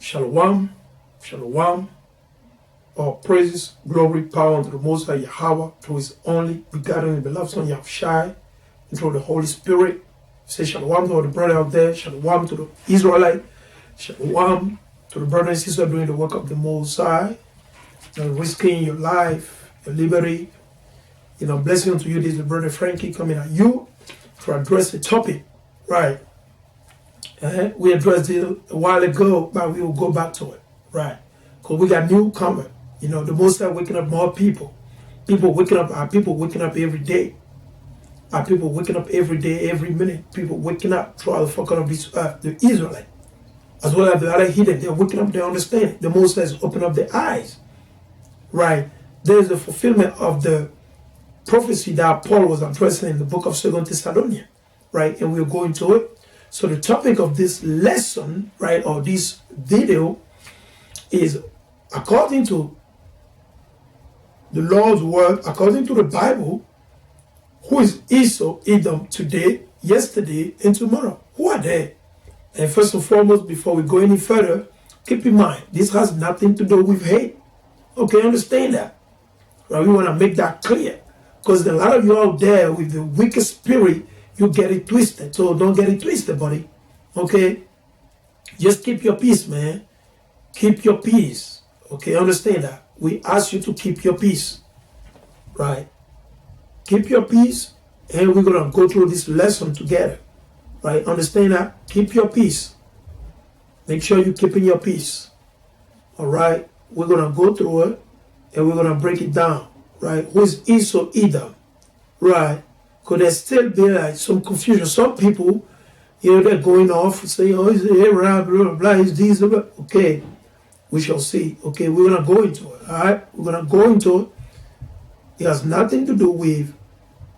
Shalom, shalom. All praises, glory, power unto the Most High Yahweh, through His only begotten and beloved Son Yahushai, and through the Holy Spirit. Say shalom to all the brother out there, shalom to the Israelite, shalom to the brother and sister doing the work of the Most High, risking your life, your liberty. Blessing unto you. This is the brother Frankie coming at you to address the topic, right? We addressed it a while ago, but we will go back to it, right? Because we got newcomer. The Most High waking up more people. People waking up, our people waking up every day. Our people waking up every day, every minute. People waking up throughout the fucking of this earth, the Israelite. As well as the other hidden, they're waking up, they understand. The Most High is opening up their eyes, right? There's the fulfillment of the prophecy that Paul was addressing in the book of 2 Thessalonians, right? And we'll go into it. So the topic of this lesson, right, or this video is, according to the Lord's word, according to the Bible, who is Esau-Edom today, yesterday, and tomorrow? Who are they? And first and foremost, before we go any further, keep in mind, this has nothing to do with hate. Okay, understand that. Right? We want to make that clear. Because a lot of you out there with the wicked spirit, you get it twisted. So don't get it twisted, buddy. Okay? Just keep your peace, man. Keep your peace. Okay, understand that. We ask you to keep your peace. Right? Keep your peace, and we're going to go through this lesson together. Right? Understand that? Keep your peace. Make sure you're keeping your peace. All right? We're going to go through it, and we're going to break it down. Right? Who is Esau-Edom? Right? Could there still be like some confusion? Some people, they're going off and say, oh, it's Abraham, blah, blah, blah, it's this, blah, blah. Okay, we shall see. Okay, we're going to go into it. All right? We're going to go into it. It has nothing to do with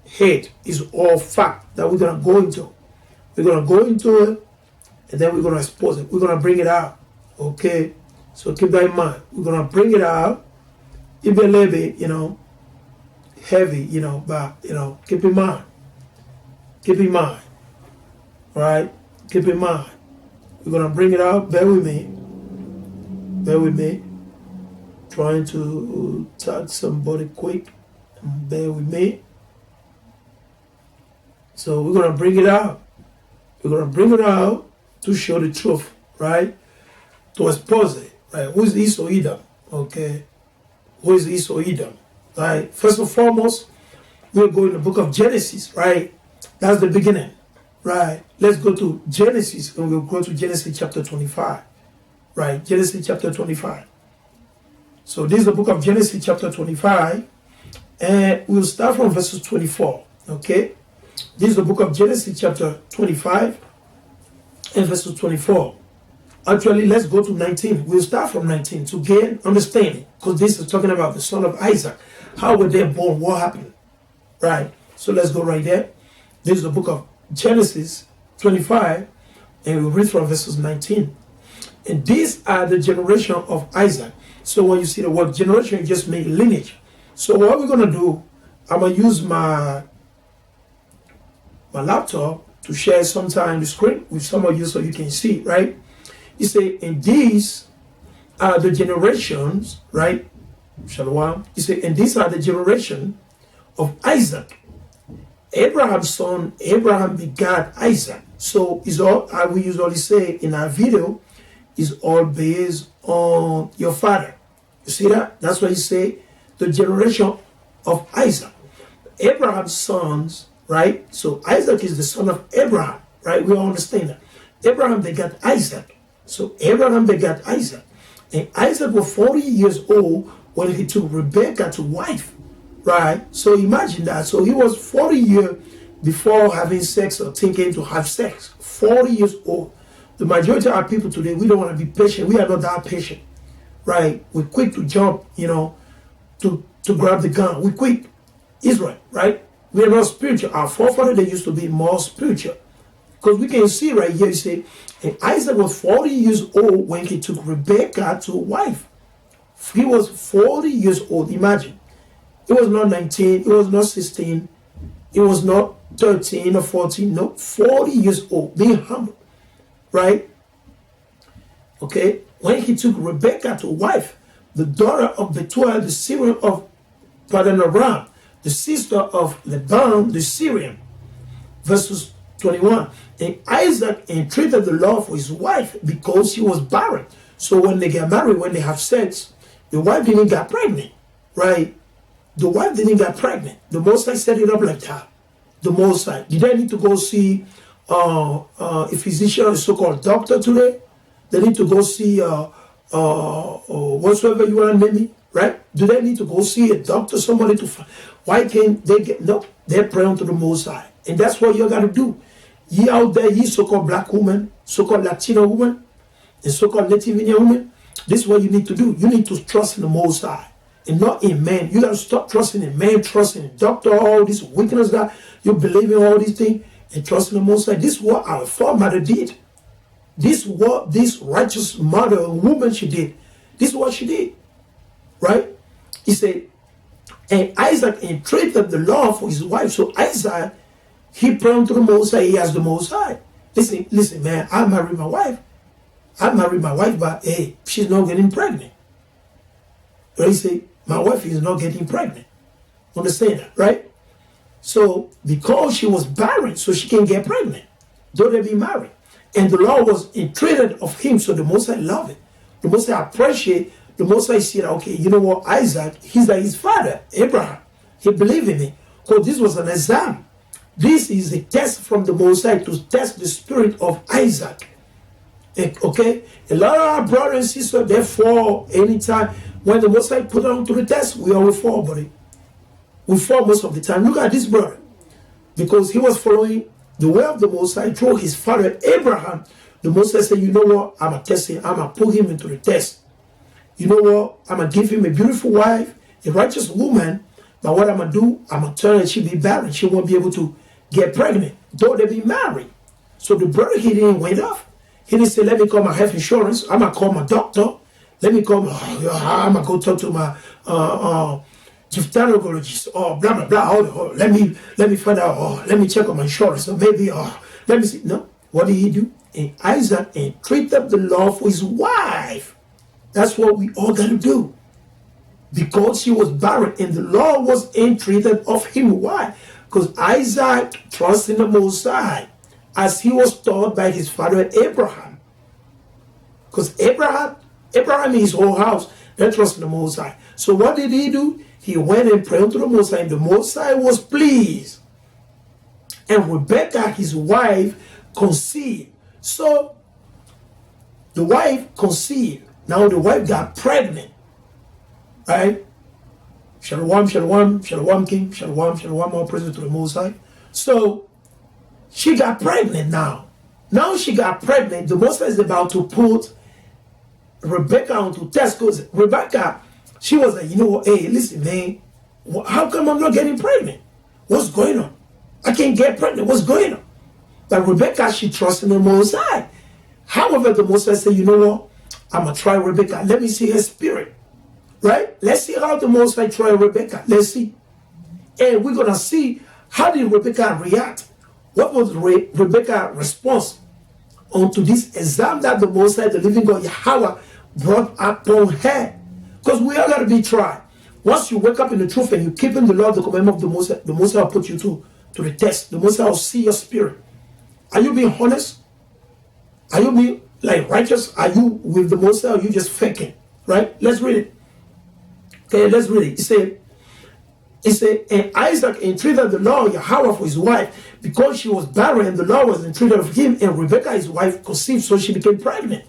hate. It's all fact that we're going to go into. We're going to go into it, and then we're going to expose it. We're going to bring it out. Okay? So keep that in mind. We're going to bring it out. It'll be a little bit, heavy, but, keep in mind. Keep in mind. All right? Keep in mind. We're going to bring it out. Bear with me. Bear with me. Trying to tag somebody quick. Bear with me. So we're going to bring it out. We're going to bring it out to show the truth, right? To expose it, right? Who is Esau-Edom? Okay? Who is Esau-Edom? Right? First and foremost, we'll go in the book of Genesis, right? That's the beginning, right? Let's go to Genesis, and we'll go to Genesis chapter 25, right? Genesis chapter 25. So this is the book of Genesis chapter 25, and we'll start from verses 24, okay? This is the book of Genesis chapter 25 and verses 24. Actually, let's go to 19. We'll start from 19 to gain understanding, because this is talking about the son of Isaac. How were they born? What happened? Right? So let's go right there. This is the book of Genesis 25, and we'll read from verses 19. And these are the generation of Isaac. So when you see the word generation, you just make lineage. So what we're going to do, I'm going to use my laptop to share sometime the screen with some of you so you can see, right? You say, and these are the generations, right? Shalom. You say, and these are the generation of Isaac. Abraham's son, Abraham begat Isaac. So it's all, I will usually say in our video, is all based on your father. You see that? That's why you say the generation of Isaac. Abraham's sons, right? So Isaac is the son of Abraham, right? We all understand that. Abraham begat Isaac. So Abraham begat Isaac. And Isaac was 40 years old when he took Rebekah to wife, right? So imagine that. So he was 40 years before having sex or thinking to have sex. 40 years old. The majority of our people today, we don't want to be patient. We are not that patient, right? We're quick to jump, to grab the gun. We're quick. Israel, right? We are not spiritual. Our forefathers, they used to be more spiritual. Because we can see right here, you say, and Isaac was 40 years old when he took Rebekah to wife. He was 40 years old. Imagine. It was not 19. It was not 16. It was not 13 or 14. No, 40 years old. Being humble. Right? Okay, when he took Rebekah to wife, the daughter of Bethuel the Syrian of Padanaram, the sister of Laban the Syrian. Verses 21. And Isaac entreated the Lord for his wife because she was barren. So when they get married, when they have sex, the wife didn't get pregnant, right? The wife didn't get pregnant. The Most High set it up like that. The Most High. Did they need to go see a physician, a so-called doctor today? They need to go see whatsoever you want to name it, right? Do they need to go see a doctor, somebody to find? Why can't they get, no, they're praying to the Most High. And that's what you got to do. Ye out there, ye so-called black woman, so-called Latino woman, and so-called Native Indian woman, this is what you need to do. You need to trust in the Most High and not in man. You got to stop trusting in man, trusting in doctor, all this weakness that you believe in all these things, and trusting the Most High. This is what our forefather did. This is what this righteous mother, woman, she did. This is what she did, right? He said, and Isaac entreated the Lord for his wife. So Isaac, he prayed to the Most High. He asked the Most High, listen, man, I married my wife. But hey, she's not getting pregnant. Right? He said, my wife is not getting pregnant. Understand that, right? So because she was barren, so she can't get pregnant, though they be married. And the Lord was entreated of him, so the Most High loved it. The Most High appreciate. The Most High said, okay, you know what, Isaac, he's like his father, Abraham. He believed in me. Because this was an exam. This is a test from the Most High to test the spirit of Isaac. Okay? A lot of our brothers and sisters, they fall anytime. When the Most High put them to the test, we always fall, buddy. We fall most of the time. Look at this brother. Because he was following the way of the Most High through his father Abraham. The Most High said, you know what, I'm going to test him. I'm going to put him into the test. You know what, I'm going to give him a beautiful wife, a righteous woman, but what I'm going to do, I'm going to tell her she'll be barren. She won't be able to get pregnant, though they be married. So the brother, he didn't wait off. He didn't say, let me call my health insurance. I'm going to call my doctor. Let me call, I'm going to go talk to my gynecologist, or blah, blah, blah. Let me find out, let me check on my insurance. So maybe, let me see. No, what did he do? And Isaac entreated the Lord for his wife. That's what we all got to do. Because she was barren and the Lord was entreated of him. Why? Because Isaac trusted in the Most High as he was taught by his father Abraham. Because Abraham in his whole house, they trusted the Most High. So what did he do? He went and prayed to the Most High, and the Most High was pleased. And Rebekah, his wife, conceived. So the wife conceived. Now the wife got pregnant, right? Shalom, shalom, shalom, king, shalom, shalom, all praise to the Most High. So she got pregnant now. Now she got pregnant. The Most High is about to put Rebekah onto test. Because Rebekah, she was like, you know what, hey, listen, man, how come I'm not getting pregnant? What's going on? I can't get pregnant. What's going on? But Rebekah, she trusted the Most High. However, the Most High said, you know what? I'm going to try Rebekah. Let me see her spirit. Right? Let's see how the Most High try Rebekah. Let's see. And we're going to see how did Rebekah react. What was Rebekah's response onto this exam that the Most High, the living God, Yahweh, brought upon her. Because we all got to be tried. Once you wake up in the truth and you keep in the law, the commandment of the Most High will put you to the test. The Most High will see your spirit. Are you being honest? Are you being like righteous? Are you with the Most High, or are you just faking? Right? Let's read it. Okay, let's read it. It said, and Isaac entreated the Lord Yahweh for his wife, because she was barren, and the Lord was entreated of him, and Rebekah his wife conceived, so she became pregnant.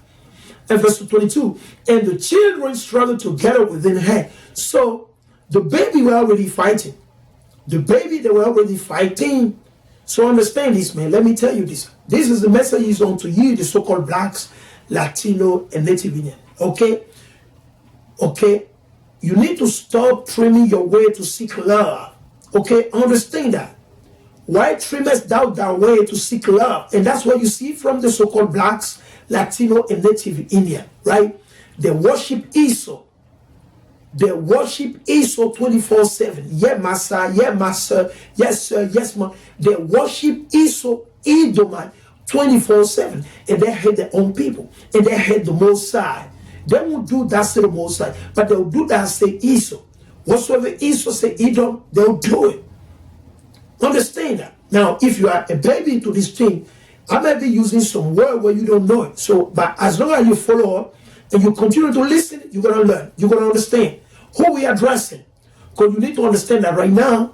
And verse 22, and the children struggled together within her. So the baby were already fighting. The baby, they were already fighting. So understand this, man. Let me tell you this. This is the message is unto you, the so-called blacks, Latino, and Native Indian. Okay? Okay? You need to stop trimming your way to seek love. Okay? Understand that. Why trimmest thou thy way to seek love? And that's what you see from the so-called blacks, Latino, and Native Indian. Right? They worship Esau. They worship Esau 24/7. Yeah, master. Yeah, master. Yes, sir. Yes, man. They worship Esau, Edomite 24/7, and they hate their own people, and they hate the Most High. They won't do that to the Most High, but they'll do that say Esau. Whatsoever Esau say Edom, they'll do it. Understand that. Now, if you are a baby into this thing, I may be using some word where you don't know it. So, but as long as you follow up and you continue to listen, you're going to learn. You're going to understand who we are addressing. Because you need to understand that right now,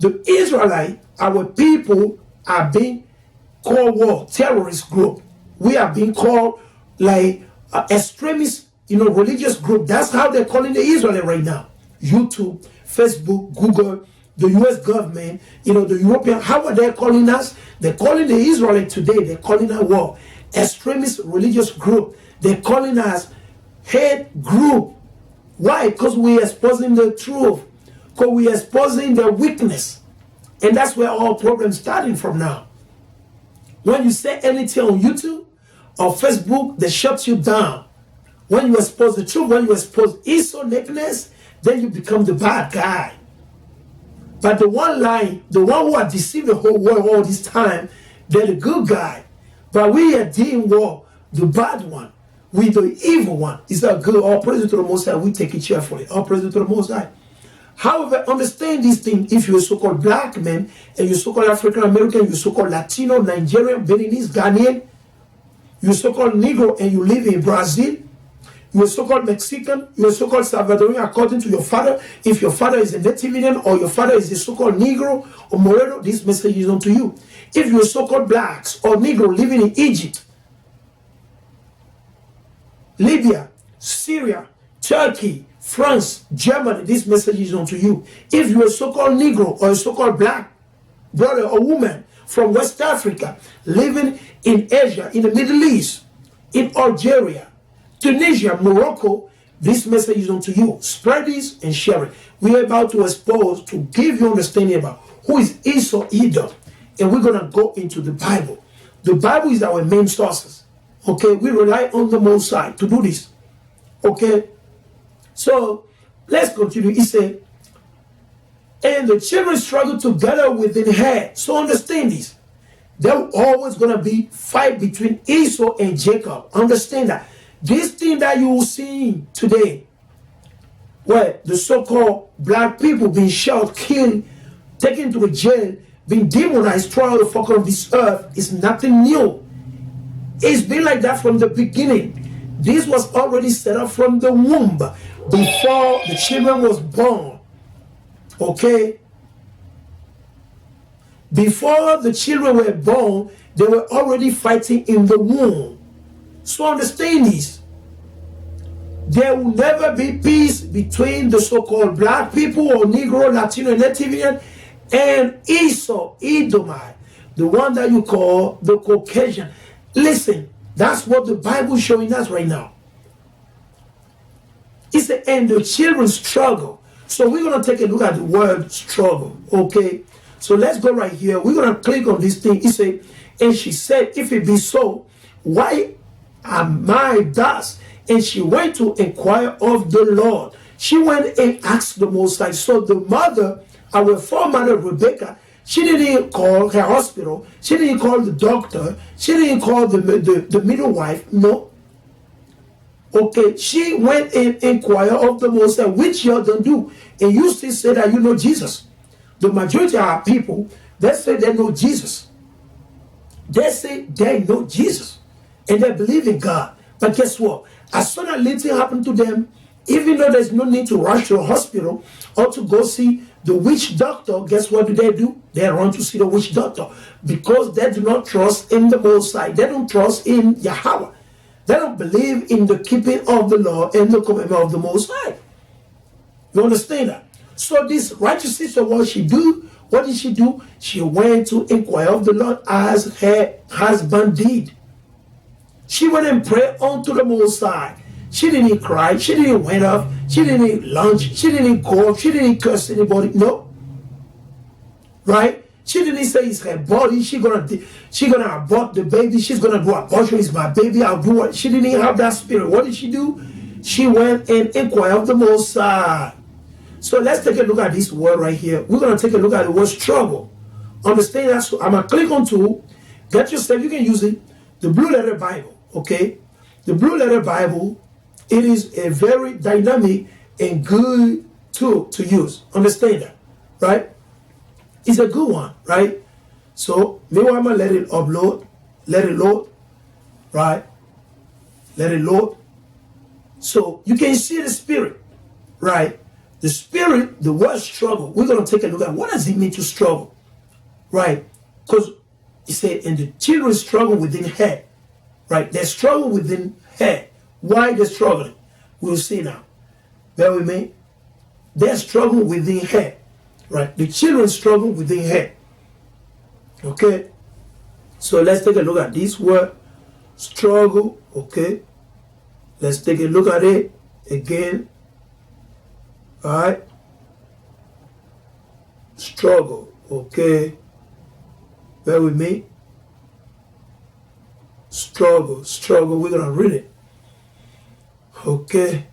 the Israelites, our people, are being called what? Terrorist group. We are being called like extremist, religious group. That's how they're calling the Israelites right now. YouTube, Facebook, Google, the US government, the European, how are they calling us? They're calling the Israelites today, they're calling us what? Extremist religious group. They're calling us hate group. Why? Because we're exposing the truth. Because we're exposing their weakness. And that's where all problems starting from now. When you say anything on YouTube or Facebook, they shut you down. When you expose the truth, when you expose Esau nakedness, then you become the bad guy. But the one lying, the one who had deceived the whole world all this time, they're the good guy. But we are dealing with the bad one, with the evil one. Is that good? All praise to the Most High. We take it cheerfully. All praise to the Most High. However, understand this thing. If you're a so-called black man, and you're so-called African American, you're so-called Latino, Nigerian, Beninese, Ghanaian, you're so-called Negro, and you live in Brazil, you're so-called Mexican, you're so-called Salvadorian according to your father. If your father is a native Indian or your father is a so-called Negro or Moreno, this message is unto you. If you're so-called blacks or Negro living in Egypt, Libya, Syria, Turkey, France, Germany, this message is unto you. If you're a so-called Negro or a so-called black brother or woman from West Africa living in Asia, in the Middle East, in Algeria, Tunisia, Morocco, this message is unto you. Spread this and share it. We are about to expose, to give you understanding about who is Esau-Edom. And we're going to go into the Bible. The Bible is our main sources. Okay, we rely on the Most High to do this. Okay, so let's continue. He said, and the children struggle together within her. So understand this. There always going to be fight between Esau and Jacob. Understand that. This thing that you see today, where the so-called black people being shot, killed, taken to the jail, being demonized throughout the fuck of this earth, is nothing new. It's been like that from the beginning. This was already set up from the womb, before the children was born. Okay? Before the children were born, they were already fighting in the womb. So understand this. There will never be peace between the so-called black people or Negro, Latino, and Native Indian and Esau-Edomite, the one that you call the Caucasian. Listen, that's what the Bible is showing us right now. It's the end of children struggle. So we're going to take a look at the word struggle. Okay? So let's go right here. We're going to click on this thing. It said, and she said, if it be so, why am I thus? And she went to inquire of the Lord. She went and asked the Most High. So the mother, our foremother Rebecca, she didn't call her hospital. She didn't call the doctor. She didn't call the midwife. No. Okay, she went and inquired of the Most High, which you don't do. And you still say that you know Jesus. The majority of our people, they say they know Jesus. They say they know Jesus. And they believe in God. But guess what? As soon as anything happened to them, even though there's no need to rush to a hospital or to go see the witch doctor, guess what do? They run to see the witch doctor because they do not trust in the Most High. They don't trust in Yahweh. They don't believe in the keeping of the law and the commandment of the Most High. You understand that? So this righteous sister, what did she do? She went to inquire of the Lord as her husband did. She went and prayed unto the Most High. She didn't cry. She didn't went off. She didn't lunch. She didn't call. She didn't curse anybody. No. Right? She didn't say it's her body. She gonna abort the baby. She's gonna do abortion. It's my baby. I'll do what. She didn't have that spirit. What did she do? She went and inquired of the Most High. So let's take a look at this word right here. We're gonna take a look at the word struggle. Understand that? So I'm gonna click on to, Get yourself, you can use it, the Blue Letter Bible, okay? The Blue Letter Bible, it is a very dynamic and good tool to use. Understand that, right? It's a good one, right? So, meanwhile, I'm going to let it upload, let it load, right? Let it load. So, you can see the spirit, right? The spirit, the word struggle, we're going to take a look at what does it mean to struggle, right? Because he said, and the children struggle within her, right? They struggle within her. Why they're struggling? We'll see now. Bear with me. They're struggling within her, right? The children struggle within her. Okay? So let's take a look at this word, struggle, okay? Let's take a look at it again. All right? Struggle, okay? Bear with me. Struggle, we're going to read it. Okay?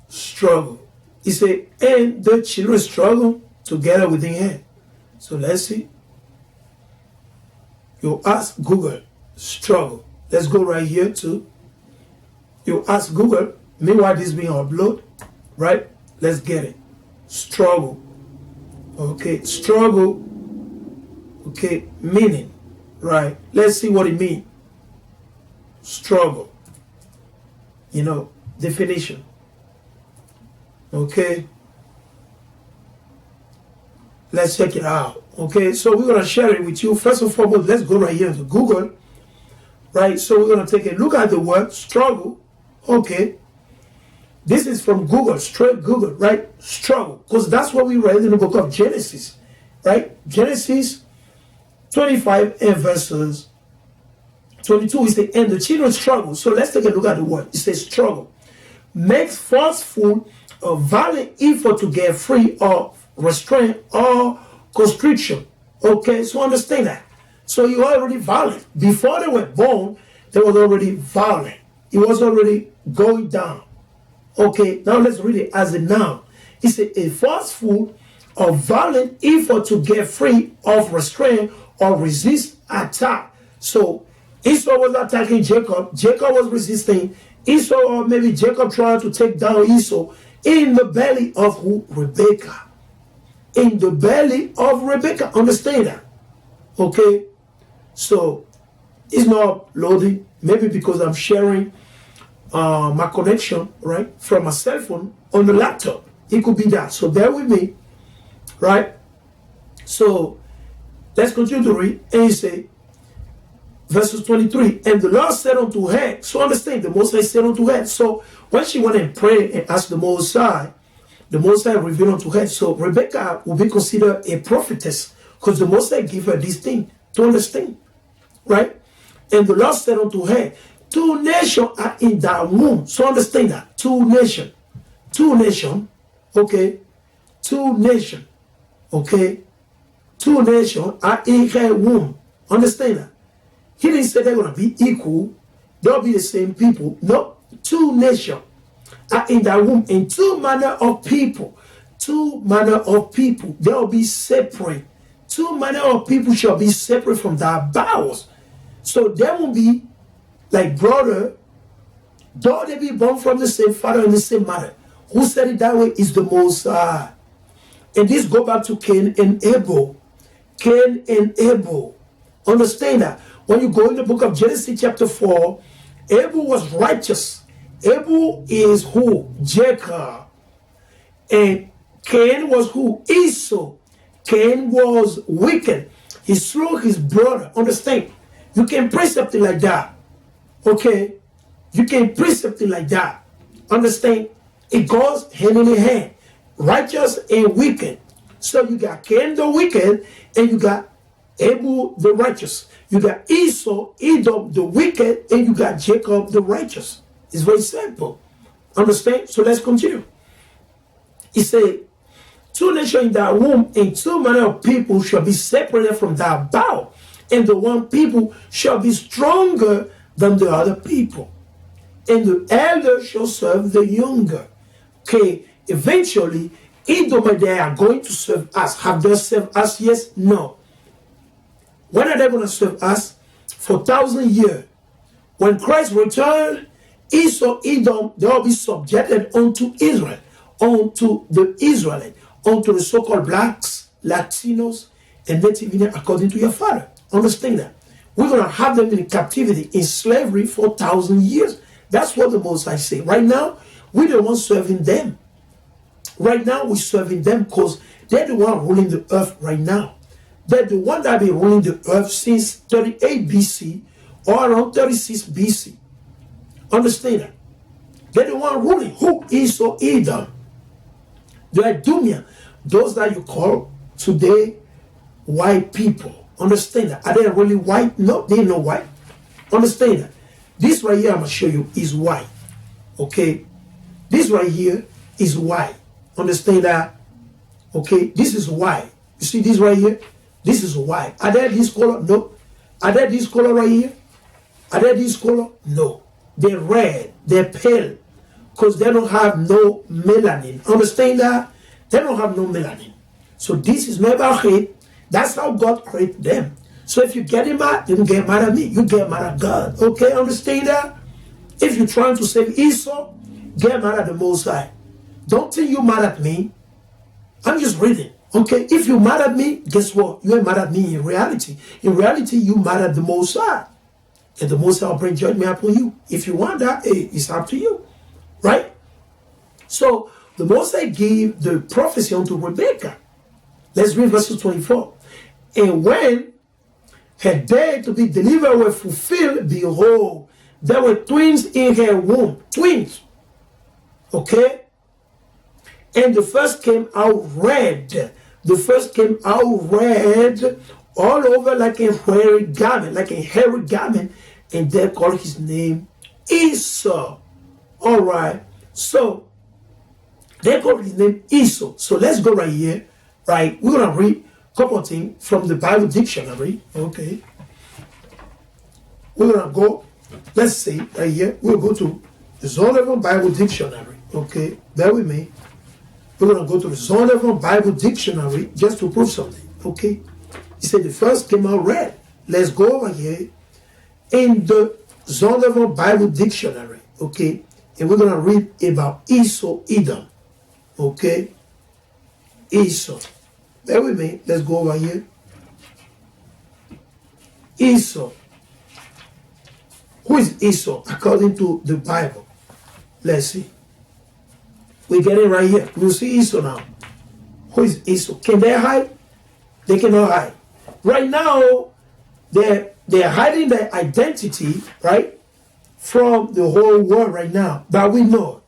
Struggle. He said, and the children struggle together within her. So let's see. You ask Google, struggle. Let's go right here too. You ask Google, meanwhile this being uploaded, right? Let's get it. Struggle. Okay, struggle. Okay, meaning, right? Let's see what it means. Struggle. You know, definition. Okay. Let's check it out. Okay, so we're going to share it with you. First and foremost, let's go right here to Google. Right, so we're going to take a look at the word struggle. Okay. This is from Google, straight Google, right? Struggle. Because that's what we read in the book of Genesis. Right? Genesis 25 and verses 22. It says, and the children struggle. So let's take a look at the word. It says struggle. Makes forceful or violent effort to get free of restraint or constriction. Okay, so understand that. So you are already violent. Before they were born, they were already violent. It was already going down. Okay, now let's read it as a noun. It's a forceful or violent effort to get free of restraint or resist attack. So Esau was attacking Jacob. Jacob was resisting Esau, or maybe Jacob trying to take down Esau in the belly of who? Rebekah. In the belly of Rebekah. Understand that? Okay? So, it's not loading. Maybe because I'm sharing my connection, right, from my cell phone on the laptop. It could be that. So, bear with me. Right? So, let's continue to read. And he say, verses 23, and the Lord said unto her, so understand, the Most High said unto her. So when she went and prayed and asked the Most High revealed unto her. So Rebekah will be considered a prophetess because the Most High gave her this thing to understand. Right? And the Lord said unto her, 2 nations are in thy womb. So understand that. 2 nations. 2 nations. Okay? 2 nations. Okay? 2 nations are in her womb. Understand that? He didn't say they're going to be equal. They'll be the same people. No, 2 nations are in that womb, and 2 manner of people. 2 manner of people. They'll be separate. 2 manner of people shall be separate from their bowels. So there will be like brother, though they be born from the same father and the same mother. Who said it that way is the Most High. And this go back to Cain and Abel. Cain and Abel. Understand that. When you go in the book of Genesis chapter 4, Abel was righteous. Abel is who? Jacob. And Cain was who? Esau. Cain was wicked. He slew his brother. Understand? You can pray something like that. Okay? You can pray something like that. Understand? It goes hand in hand. Righteous and wicked. So you got Cain the wicked, and you got Abel the righteous. You got Esau-Edom the wicked, and you got Jacob the righteous. It's very simple. Understand? So let's continue. He said, 2 nations in thy womb, and 2 manner of people shall be separated from thy bowel, and the one people shall be stronger than the other people, and the elder shall serve the younger. Okay, eventually, Idumeans, they are going to serve us. Have they served us? Yes? No. When are they going to serve us? for 1,000 years. When Christ returned, Esau-Edom, they will be subjected unto Israel, unto the Israelites, unto the so-called blacks, Latinos, and Native Indians, according to your father. Understand that. We're going to have them in captivity, in slavery for 1,000 years. That's what the Most High say. Right now, we're the ones serving them. Right now, we're serving them because they're the one ruling the earth right now. They're the one that have been ruling the earth since 38 BC or around 36 BC. Understand that? They're the one ruling. Who is Esau-Edom? The Idumeans, those that you call today white people. Understand that? Are they really white? No, they're not white. Understand that? This right here, I'm going to show you, is white. Okay? This right here is white. Understand that? Okay? This is white. You see this right here? This is white. Are they this color? No. Are they this color right here? Are they this color? No. They're red. They're pale. Because they don't have no melanin. Understand that? They don't have no melanin. So this is not about hate. That's how God created them. So if you get mad, you don't get mad at me. You get mad at God. Okay, understand that? If you're trying to save Esau, get mad at the Most High. Don't think you're mad at me. I'm just reading. Okay, if you're mad at me, guess what? You ain't mad at me in reality. In reality, you're mad at the Most High. And the Most High will bring judgment upon you. If you want that, hey, it's up to you. Right? So, the Most High gave the prophecy unto Rebekah. Let's read verse 24. And when her day to be delivered were fulfilled, behold, there were twins in her womb. Twins. Okay? And the first came out red. The first came out red all over like a hairy garment, and they called his name Esau. All right. So, they called his name Esau. So, let's go right here. Right. We're going to read a couple of things from the Bible dictionary. Okay. We're going to go, let's see, right here. We'll go to the Zondervan Bible Dictionary. Okay. Bear with me. We're going to go to the Zondervan Bible Dictionary just to prove something. Okay. He said the first came out red. Let's go over here in the Zondervan Bible Dictionary. Okay. And we're going to read about Esau-Edom. Okay. Esau. Bear with me. Let's go over here. Esau. Who is Esau according to the Bible? Let's see. We get it right here. We'll see Esau now. Who is Esau? Can they hide? They cannot hide. Right now, they're hiding their identity, right, from the whole world right now. But we know.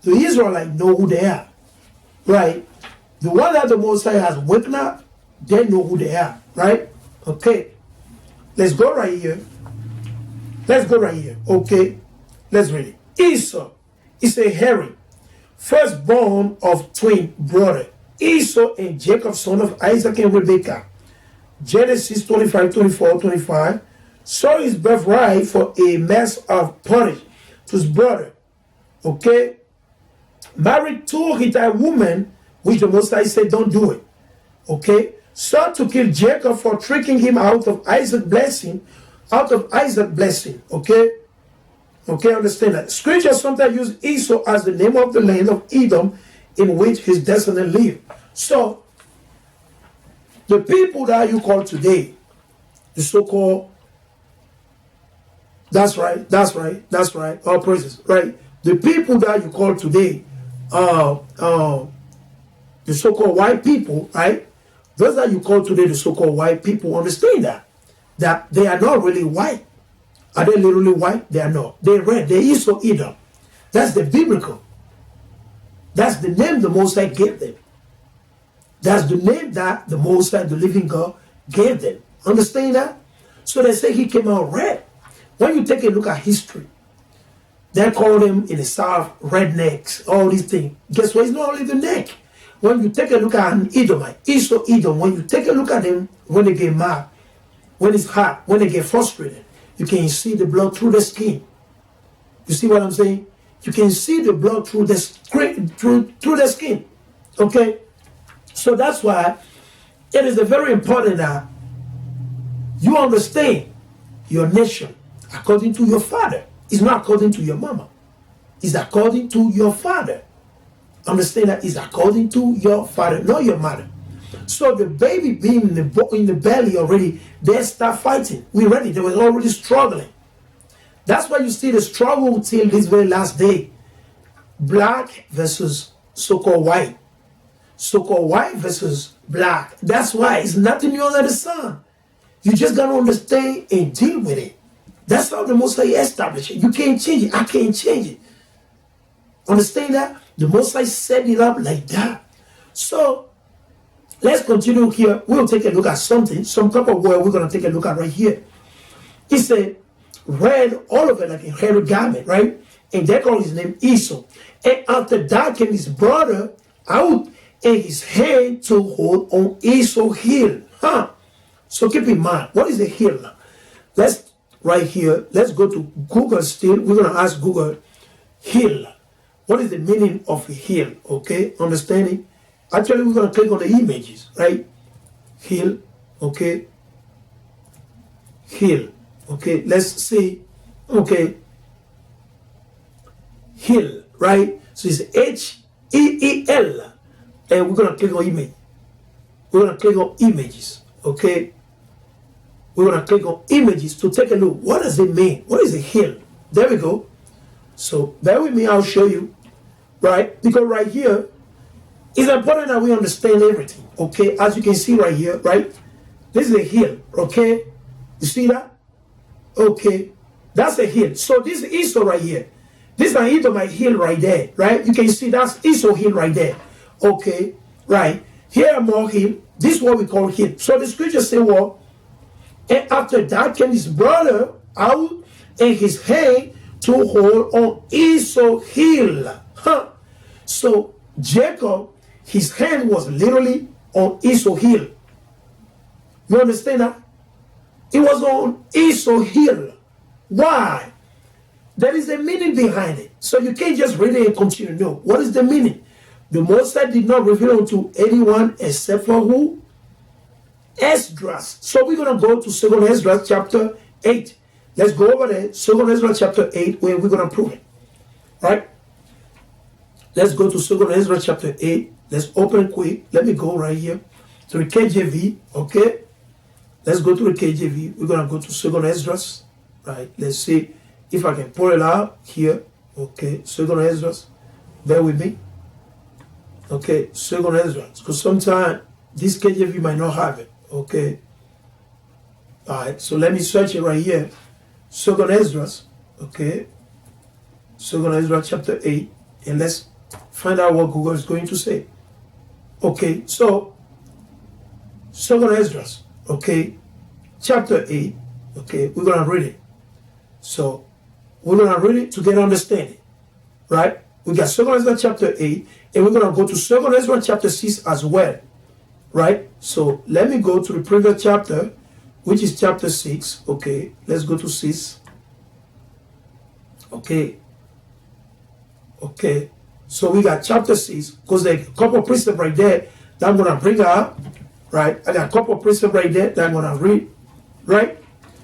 The Israelites know who they are. Right? The one that the Most High has waken up, they know who they are. Right? Okay. Let's go right here. Let's go right here. Okay. Let's read it. Esau is a hairy, firstborn of twin brother. Esau and Jacob, son of Isaac and Rebekah. Genesis 25, 24, 25. Saw his birthright for a mess of porridge to his brother. Okay. Married two Hittite women, which the Most High said, don't do it. Okay. Sought to kill Jacob for tricking him out of Isaac's blessing. Okay. Okay, understand that. Scripture sometimes use Esau as the name of the land of Edom in which his descendants live. So, the people that you call today, the so-called, that's right, all praises, right? The people that you call today, the so-called white people, right? Those that you call today the so-called white people, understand that they are not really white. Are they literally white? They are not. They're red. They're Esau-Edom. That's the biblical. That's the name the Most High gave them. That's the name that the Most High, the living God, gave them. Understand that? So they say he came out red. When you take a look at history, they call them in the South rednecks, all these things. Guess what? It's not only the neck. When you take a look at an Edomite, Esau-Edom, when you take a look at them, when they get mad, when it's hot, when they get frustrated, you can see the blood through the skin. You see what I'm saying? You can see the blood through the skin. Okay? So that's why it is very important that you understand your nation, according to your father. It's not according to your mama. It's according to your father. Understand that? It's according to your father, not your mother. So the baby being in the belly already, they start fighting. We ready. They were already struggling. That's why you see the struggle till this very last day. Black versus so-called white. So-called white versus black. That's why it's nothing new under the sun. You just got to understand and deal with it. That's how the Most High established it. You can't change it. I can't change it. Understand that? The Most High set it up like that. So, let's continue here. We'll take a look at something. Some couple of words we're going to take a look at right here. He said, red, all of it like a hairy garment, right? And they call his name Esau. And after that came his brother out, and his hand to hold on Esau's heel. So keep in mind, what is a heel? Let's, right here, let's go to Google still. We're going to ask Google, heel. What is the meaning of a heel? Okay, understanding? Actually, we're going to click on the images, right? Heel, okay. Heel, okay. Let's see, okay. Heel, right? So it's H-E-E-L. And we're going to click on image. We're going to click on images, okay? We're going to click on images to take a look. What does it mean? What is a heel? There we go. So bear with me, I'll show you, right? Because right here, it's important that we understand everything, okay? As you can see right here, right? This is a heel, okay? You see that? Okay. That's a heel. So this is Esau right here. This is an Edomite heel right there, right? You can see that's Esau heel right there. Okay, right. Here are more heel. This is what we call heel. So the scripture say, well, and after that came his brother out and his hand to hold on Esau's heel. So Jacob, his hand was literally on Esau's heel. You understand that? It was on Esau's heel. Why? There is a meaning behind it. So you can't just read it and continue. No. What is the meaning? The Most High did not reveal unto anyone except for who? Esdras. So we're going to go to 2 Esdras chapter 8. Let's go over there. 2 Esdras chapter 8, where we're going to prove it. Right? Let's go to 2 Esdras chapter 8. Let's open quick. Let me go right here to the KJV. Okay? Let's go to the KJV. We're going to go to 2 Esdras. Right? Let's see if I can pull it out here. Okay? 2 Esdras. Bear with me. Okay, 2 Esdras, because sometimes this KJV might not have it. Okay. All right, so let me search it right here. 2 Esdras, okay. 2 Esdras chapter 8, and let's find out what Google is going to say. Okay, so 2 Esdras, okay, chapter 8, okay, we're going to read it. So we're going to read it to get understanding, right? We got 2 Esdras chapter 8, and we're going to go to 2 Esdras chapter 6 as well, right? So let me go to the previous chapter, which is chapter 6. Okay, let's go to 6. Okay. Okay. So we got chapter 6, because there's a couple of precepts right there that I'm going to bring up, right? I got a couple of precepts right there that I'm going to read, right?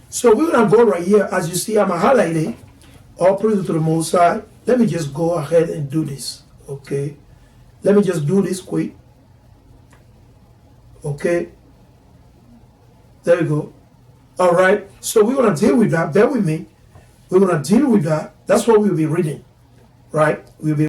So we're going to go right here. As you see, I'm highlighting all praise to the Most High. Let me just go ahead and do this, okay? Let me just do this quick. Okay. There we go. All right. So we're going to deal with that. Bear with me. We're going to deal with that. That's what we'll be reading, right? We'll be